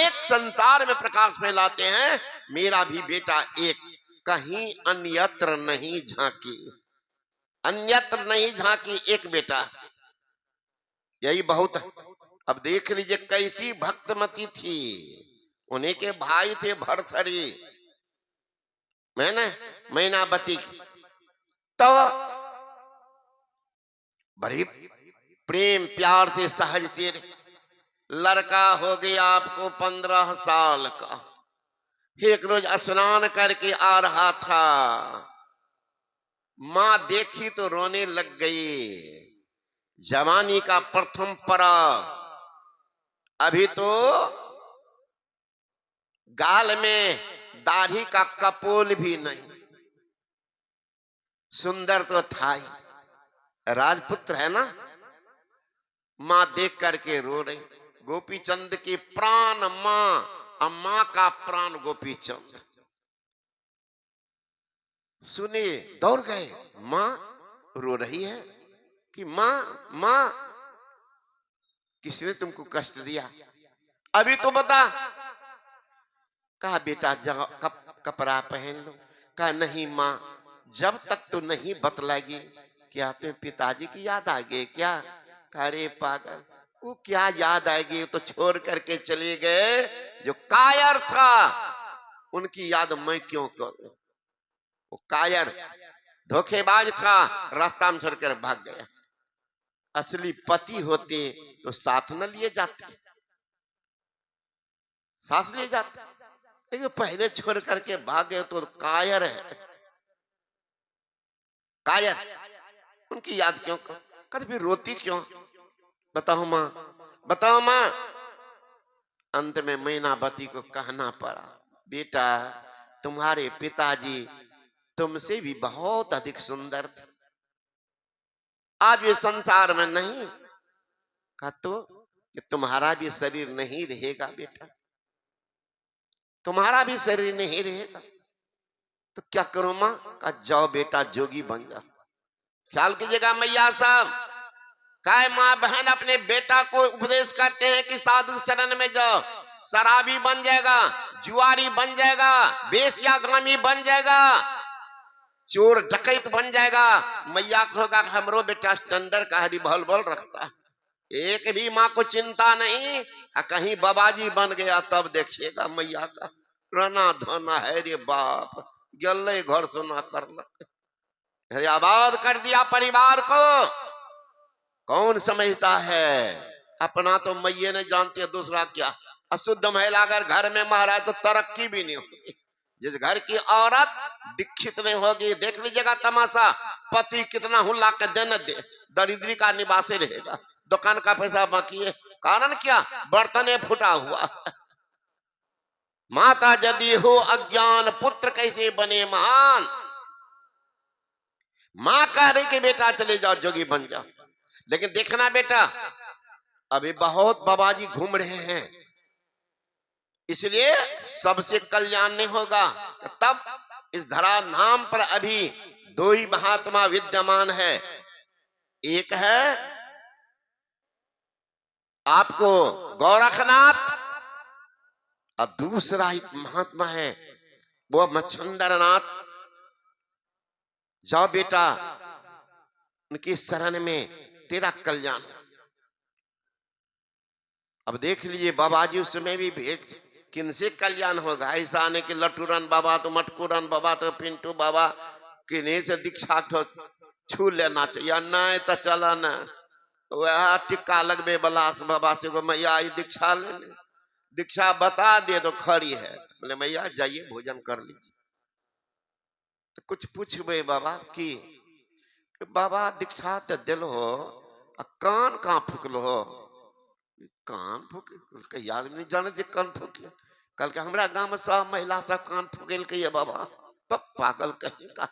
एक संसार में प्रकाश फैलाते हैं, मेरा भी बेटा एक, कहीं अन्यत्र नहीं झांकी, अन्यत्र नहीं झांकी, एक बेटा, यही बहुत है। अब देख लीजिए कैसी भक्तमती थी, उन्हीं के भाई थे भरथरी, मैनावती, तो बड़ी प्रेम प्यार से सहजते रहे। लड़का हो गया आपको 15 साल का, एक रोज स्नान करके आ रहा था, मां देखी तो रोने लग गई। जवानी का प्रथम पड़ाव, अभी तो गाल में दाढ़ी का कपोल भी नहीं, सुंदर तो था ही, राजपुत्र है ना। मां देख करके रो रही। गोपी चंद की प्राण मां, अम्मा का प्राण गोपी चंद। सुने दौड़ गए, मां रो रही है कि मां मां किसने तुमको कष्ट दिया, अभी तो बता। कहा बेटा जाओ कपड़ा पहन लो। कहा नहीं मां, जब तक तो नहीं बतलाएगी। क्या तुम्हें पिताजी की याद आ गई क्या? अरे पागल, वो क्या याद आएगी, तो छोड़ करके चले गए। जो कायर था उनकी याद मैं क्यों करूं, वो कायर धोखेबाज था, रास्ता में छोड़कर भाग गया। असली पति होते तो साथ न लिए जाते, साथ लिए जाते, लेकिन पहले छोड़ करके भाग गए तो कायर है, कायर। उनकी याद क्यों कर, कभी भी रोती क्यों, बताओ मां, बताओ मां। अंत में मैनावती को कहना पड़ा, बेटा तुम्हारे पिताजी तुमसे भी बहुत अधिक सुंदर थे, आज ये संसार में नहीं। कहा तो कि तुम्हारा भी शरीर नहीं रहेगा बेटा, तुम्हारा भी शरीर नहीं रहेगा, तो क्या करो मां? कहा जाओ बेटा जोगी बन जाओ। ख्याल कीजिएगा मैया साहब, काय माँ बहन अपने बेटा को उपदेश करते हैं कि साधु शरण में जाओ, शराबी बन जाएगा, जुआरी बन जाएगा, बेश्यागामी बन जाएगा, चोर डकैत बन जाएगा। मैया को होगा हमरो बेटा स्टैंडर्ड का रिवॉल्वर रखता है, एक भी माँ को चिंता नहीं, कहीं बाबाजी बन गया तब देखिएगा मैया का रना धोना है रे बाप, गले घर सुना कर लग, आबाद कर दिया परिवार को। कौन समझता है, अपना तो मैये ने जानती है, दूसरा क्या। अशुद्ध महिला अगर घर में महाराज तो तरक्की भी नहीं होगी। जिस घर की औरत दीक्षित नहीं होगी, देख लीजिएगा तमाशा, पति कितना हुल्ला के देने दे, दरिद्री का निवासी रहेगा, दुकान का पैसा बाकी है। कारण क्या, बर्तने फूटा हुआ। माता यदि हो अज्ञान, पुत्र कैसे बने महान। मां कह रही कि बेटा चले जाओ जोगी बन जाओ, लेकिन देखना बेटा अभी बहुत बाबाजी घूम रहे हैं, इसलिए सबसे कल्याण नहीं होगा। तब इस धरा धाम पर अभी दो ही महात्मा विद्यमान है, एक है आपको गोरखनाथ और दूसरा एक महात्मा है वो मच्छंदरनाथ। जाओ बेटा उनकी शरण में, तेरा कल्याण। अब देख लीजिए बाबाजी उस समय भी भेंट, किनसे कल्याण होगा। ऐसा आने के लटूरन बाबा तो मटकूरन बाबा तो पिंटू बाबा किन्हीं से दीक्षा छू लेना चाहिए, नहीं तो चला न वह टिक्का लगबे बलास बाबा से गो मैया दीक्षा ले ले, दीक्षा बता दे तो खड़ी है, बोले मैया जाइए भोजन कर लीजिए। तो कुछ पूछबे बाबा की बाबा दीक्षा तो दिल हो, कान कहाँ फूकलो हो, कान फूके याद नहीं जाने से कान फूके, कल के हमरा गांव में सब महिला सब कान फूकेल के ये बाबा पागल कहीं का।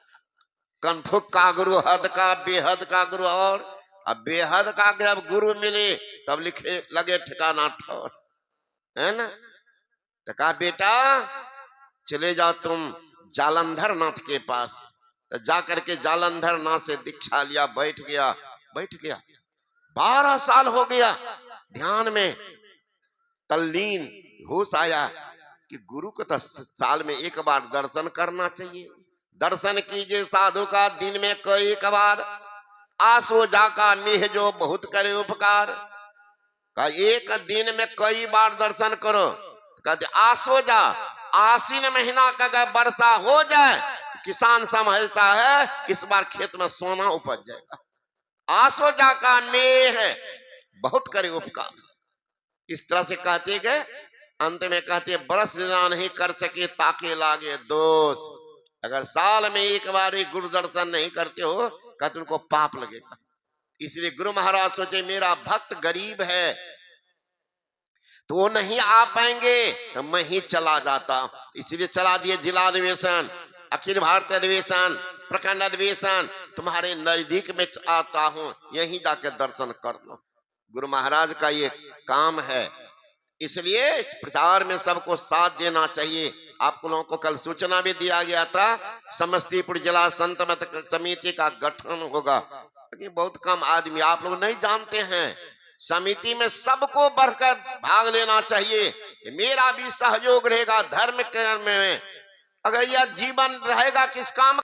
कान फूक का गुरु हद का बेहद का गुरु, और अब बेहद का जब गुरु मिले तब लिखे लगे ठिकाना ठौर, है ना। तो कहा बेटा चले जाओ तुम जालंधर नाथ के पास। तो जा करके जालंधर नाथ से दीक्षा लिया, बैठ गया 12 साल हो गया ध्यान में तल्लीन, होश आया कि गुरु को तो साल में एक बार दर्शन करना चाहिए। दर्शन कीजिए साधु का दिन में कई एक बार, आसो जाका नेह जो बहुत करे उपकार। का एक दिन में कई बार दर्शन करो। कहते आसो जा, आसीन महीना का अगर वर्षा हो जाए, किसान समझता है इस बार खेत में सोना उपज जाएगा। आसो जा का नेह बहुत करे उपकार, इस तरह से कहते गए। अंत में कहते बरस ना नहीं कर सके ताके लागे दोष। अगर साल में एक बार ही गुरु दर्शन नहीं करते हो, कहते उनको पाप लगेगा। इसलिए गुरु महाराज सोचे मेरा भक्त गरीब है तो वो नहीं आ पाएंगे, तो मैं ही चला जाता। इसलिए चला दिए जिला अधिवेशन, अखिल भारतीय अधिवेशन, प्रखंड अधिवेशन, तुम्हारे नजदीक में आता हूं, यहीं जाके दर्शन कर लो। गुरु महाराज का ये काम है। इसलिए इस प्रचार में सबको साथ देना चाहिए। आप लोगों को कल सूचना भी दिया गया था, समस्तीपुर जिला संत मत समिति का गठन होगा। लेकिन बहुत कम आदमी आप लोग नहीं जानते हैं। समिति में सबको बढ़कर भाग लेना चाहिए। मेरा भी सहयोग रहेगा धर्म कर्म में। अगर यह जीवन रहेगा किस काम